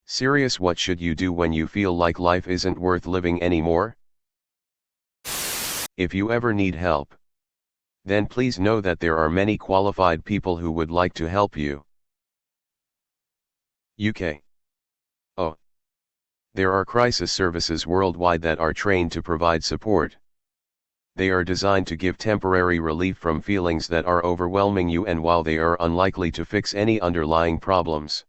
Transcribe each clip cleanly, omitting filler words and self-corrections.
Serious, what should you do when you feel like life isn't worth living anymore? If you ever need help, then please know that there are many qualified people who would like to help you. UK. Oh. There are crisis services worldwide that are trained to provide support. They are designed to give temporary relief from feelings that are overwhelming you, and while they are unlikely to fix any underlying problems,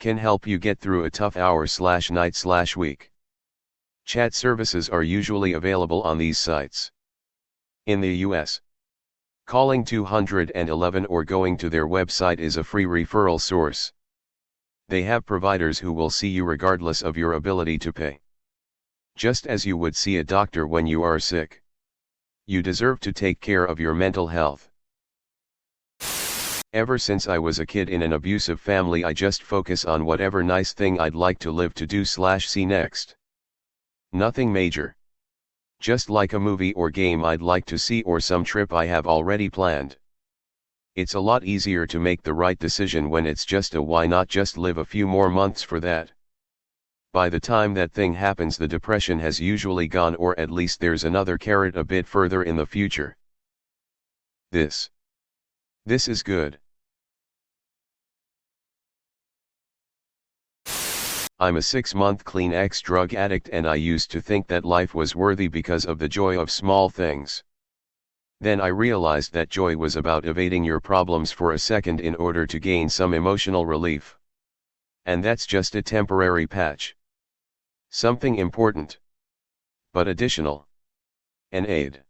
can help you get through a tough hour/night/week. Chat services are usually available on these sites. In the US, calling 211 or going to their website is a free referral source. They have providers who will see you regardless of your ability to pay. Just as you would see a doctor when you are sick, you deserve to take care of your mental health. Ever since I was a kid in an abusive family, I just focus on whatever nice thing I'd like to live to do/see next. Nothing major. Just like a movie or game I'd like to see, or some trip I have already planned. It's a lot easier to make the right decision when it's just a why not just live a few more months for that. By the time that thing happens, the depression has usually gone, or at least there's another carrot a bit further in the future. This is good. I'm a 6-month clean ex-drug addict, and I used to think that life was worthy because of the joy of small things. Then I realized that joy was about evading your problems for a second in order to gain some emotional relief. And that's just a temporary patch. Something important, but additional. An aid.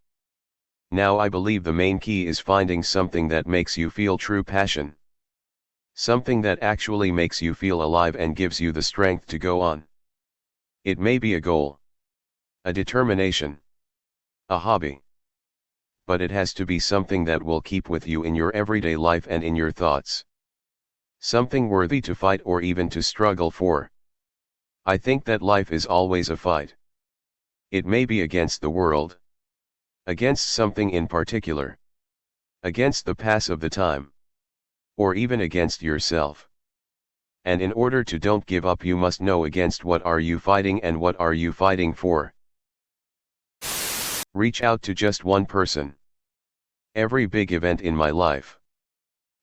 Now I believe the main key is finding something that makes you feel true passion. Something that actually makes you feel alive and gives you the strength to go on. It may be a goal, a determination, a hobby. But it has to be something that will keep with you in your everyday life and in your thoughts. Something worthy to fight or even to struggle for. I think that life is always a fight. It may be against the world, against something in particular, against the pass of the time, or even against yourself. And in order to don't give up, you must know against what are you fighting and what are you fighting for. Reach out to just one person. Every big event in my life,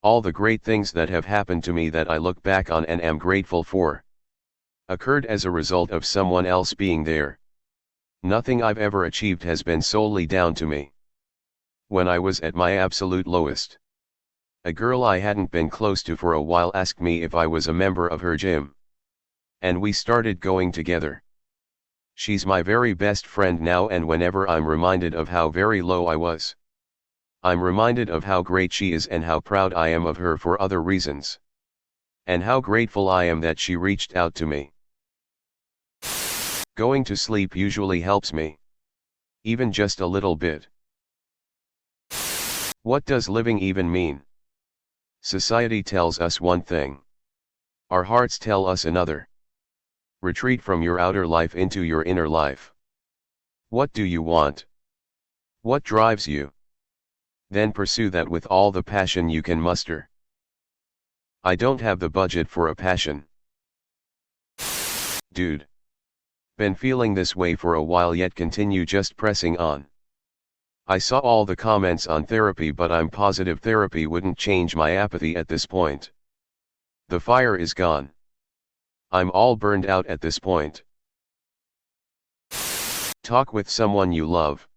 all the great things that have happened to me that I look back on and am grateful for, occurred as a result of someone else being there. Nothing I've ever achieved has been solely down to me. When I was at my absolute lowest, a girl I hadn't been close to for a while asked me if I was a member of her gym. And we started going together. She's my very best friend now, and whenever I'm reminded of how very low I was, I'm reminded of how great she is and how proud I am of her for other reasons. And how grateful I am that she reached out to me. Going to sleep usually helps me. Even just a little bit. What does living even mean? Society tells us one thing. Our hearts tell us another. Retreat from your outer life into your inner life. What do you want? What drives you? Then pursue that with all the passion you can muster. I don't have the budget for a passion. Dude. Been feeling this way for a while, yet continue just pressing on. I saw all the comments on therapy, but I'm positive therapy wouldn't change my apathy at this point. The fire is gone. I'm all burned out at this point. Talk with someone you love,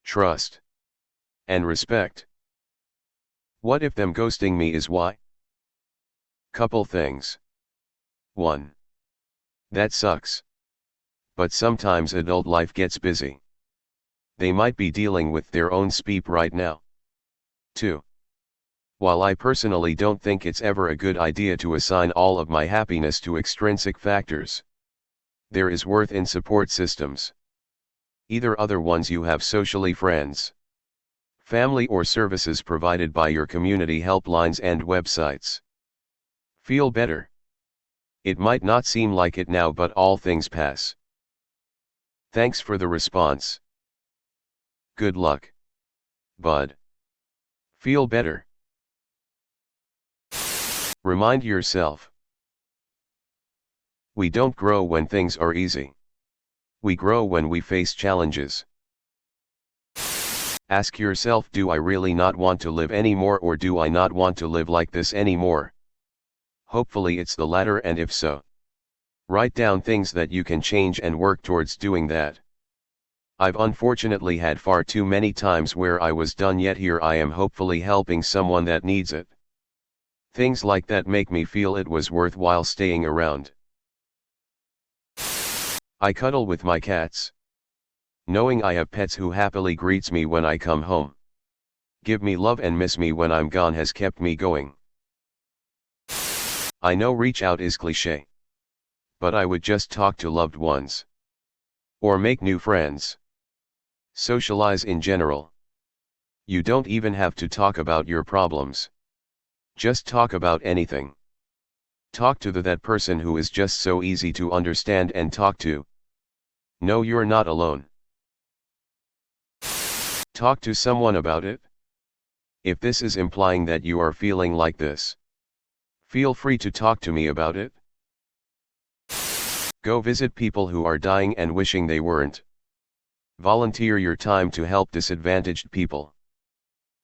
trust, and respect. What if them ghosting me is why? Couple things. 1. That sucks. But sometimes adult life gets busy. They might be dealing with their own speep right now. 2. While I personally don't think it's ever a good idea to assign all of my happiness to extrinsic factors, there is worth in support systems. Either other ones you have socially, friends, family, or services provided by your community helplines and websites. Feel better. It might not seem like it now, but all things pass. Thanks for the response. Good luck, bud. Feel better. Remind yourself. We don't grow when things are easy. We grow when we face challenges. Ask yourself, do I really not want to live anymore, or do I not want to live like this anymore? Hopefully it's the latter, and if so, write down things that you can change and work towards doing that. I've unfortunately had far too many times where I was done, yet here I am hopefully helping someone that needs it. Things like that make me feel it was worthwhile staying around. I cuddle with my cats. Knowing I have pets who happily greets me when I come home, give me love and miss me when I'm gone has kept me going. I know reach out is cliché, but I would just talk to loved ones. Or make new friends. Socialize in general. You don't even have to talk about your problems. Just talk about anything. Talk to that person who is just so easy to understand and talk to. No, you're not alone. Talk to someone about it. If this is implying that you are feeling like this, feel free to talk to me about it. Go visit people who are dying and wishing they weren't. Volunteer your time to help disadvantaged people.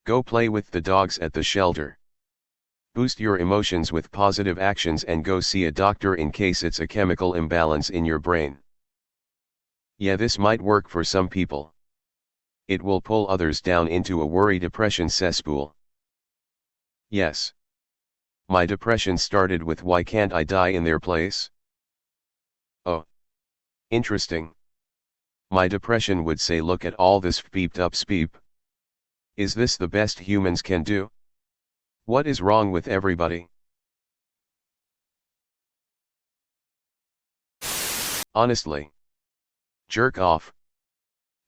Go play with the dogs at the shelter. Boost your emotions with positive actions and go see a doctor in case it's a chemical imbalance in your brain. Yeah, this might work for some people. It will pull others down into a worry-depression cesspool. Yes. My depression started with why can't I die in their place? Oh. Interesting. My depression would say, look at all this beeped up speep. Is this the best humans can do? What is wrong with everybody? Honestly. Jerk off.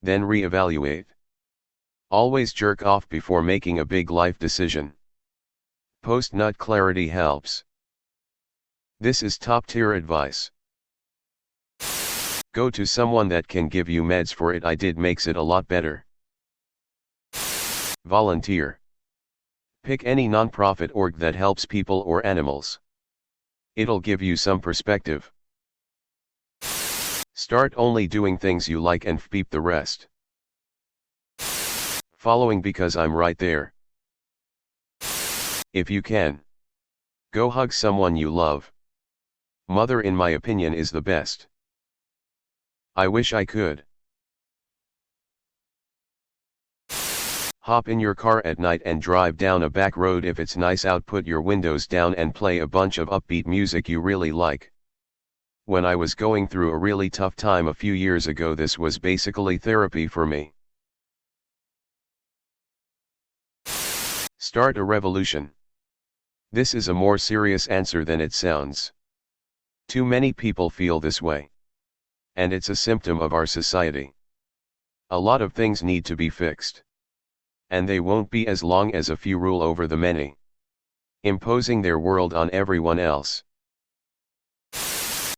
Then reevaluate. Always jerk off before making a big life decision. Post-nut clarity helps. This is top-tier advice. Go to someone that can give you meds for it. I did makes it a lot better. Volunteer. Pick any non-profit org that helps people or animals. It'll give you some perspective. Start only doing things you like and beep the rest. Following because I'm right there. If you can, go hug someone you love. Mother, in my opinion, is the best. I wish I could. Hop in your car at night and drive down a back road. If it's nice out, put your windows down and play a bunch of upbeat music you really like. When I was going through a really tough time a few years ago, this was basically therapy for me. Start a revolution. This is a more serious answer than it sounds. Too many people feel this way. And it's a symptom of our society. A lot of things need to be fixed. And they won't be as long as a few rule over the many, imposing their world on everyone else.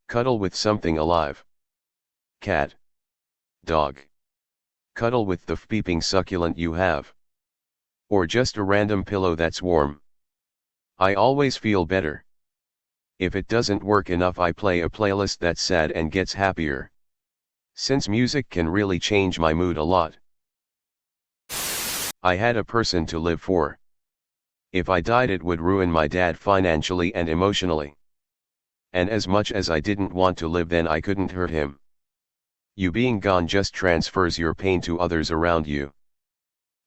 Cuddle with something alive. Cat. Dog. Cuddle with the beeping succulent you have. Or just a random pillow that's warm. I always feel better. If it doesn't work enough, I play a playlist that's sad and gets happier. Since music can really change my mood a lot. I had a person to live for. If I died, it would ruin my dad financially and emotionally. And as much as I didn't want to live then, I couldn't hurt him. You being gone just transfers your pain to others around you.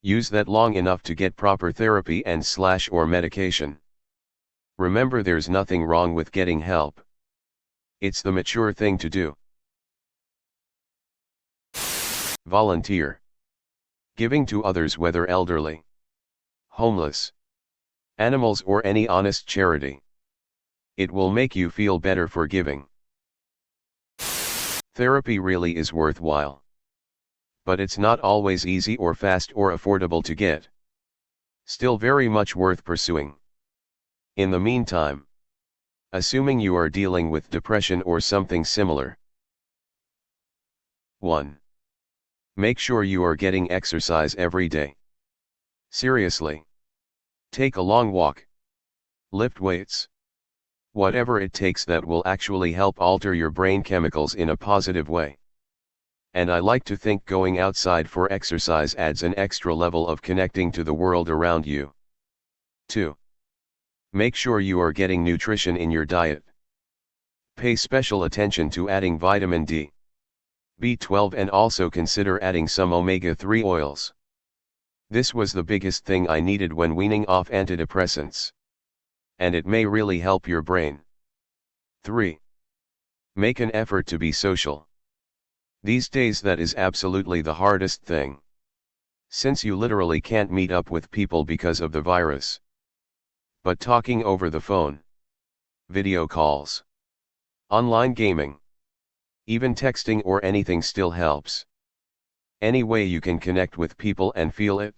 Use that long enough to get proper therapy and or medication. Remember, there's nothing wrong with getting help. It's the mature thing to do. Volunteer. Giving to others, whether elderly, homeless, animals, or any honest charity. It will make you feel better for giving. Therapy really is worthwhile. But it's not always easy or fast or affordable to get. Still very much worth pursuing. In the meantime, assuming you are dealing with depression or something similar. 1. Make sure you are getting exercise every day. Seriously. Take a long walk. Lift weights. Whatever it takes that will actually help alter your brain chemicals in a positive way. And I like to think going outside for exercise adds an extra level of connecting to the world around you. 2. Make sure you are getting nutrition in your diet. Pay special attention to adding vitamin D, B12, and also consider adding some omega-3 oils. This was the biggest thing I needed when weaning off antidepressants. And it may really help your brain. 3. Make an effort to be social. These days that is absolutely the hardest thing. Since you literally can't meet up with people because of the virus. But talking over the phone, video calls, online gaming, even texting or anything still helps. Any way you can connect with people and feel it.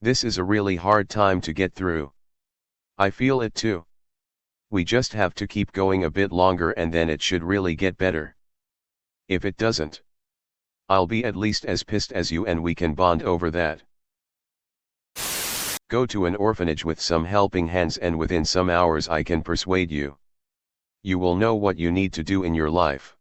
This is a really hard time to get through. I feel it too. We just have to keep going a bit longer and then it should really get better. If it doesn't, I'll be at least as pissed as you and we can bond over that. Go to an orphanage with some helping hands and within some hours I can persuade you. You will know what you need to do in your life.